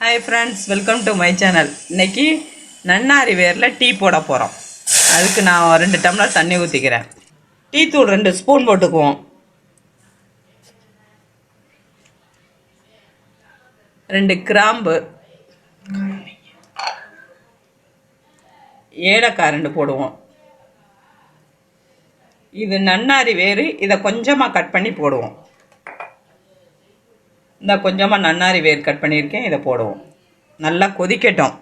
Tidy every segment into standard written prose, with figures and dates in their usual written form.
Hi friends, welcome to my channel. இன்றைக்கி நன்னாரி வேரில் tea போட போகிறோம். அதுக்கு நான் 2 டம்ளர் தண்ணி ஊற்றிக்கிறேன். டீ தூள் 2 ஸ்பூன் போட்டுக்குவோம். 2 கிராம்பு, ஏலக்காய் 2 போடுவோம். இது நன்னாரி வேறு, இதை கொஞ்சமாக கட் பண்ணி போடுவோம். இந்த கொஞ்சமாக நன்னாரி வேர் கட் பண்ணியிருக்கேன், இதை போடுவோம். நல்லா கொதிக்கட்டும்.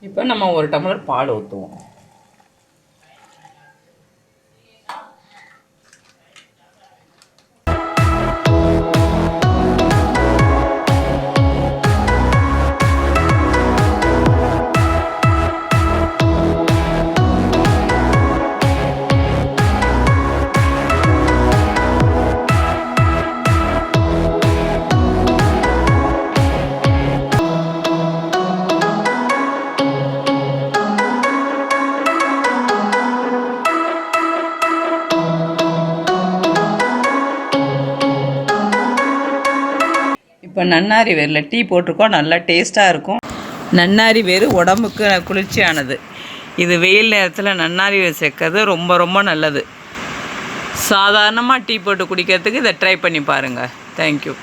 இப்போ நம்ம 1 டம்ளர் பால் ஊற்றுவோம். இப்போ நன்னாரி வேரில் டீ போட்டிருக்கோம். நல்லா டேஸ்ட்டாக இருக்கும். நன்னாரி வேர் உடம்புக்கு குளிர்ச்சியானது. இது வெயில் நேரத்தில் நன்னாரி வேர் சேர்க்கறது ரொம்ப ரொம்ப நல்லது. சாதாரணமாக டீ போட்டு குடிக்கிறதுக்கு இதை ட்ரை பண்ணி பாருங்கள். தேங்க்யூ.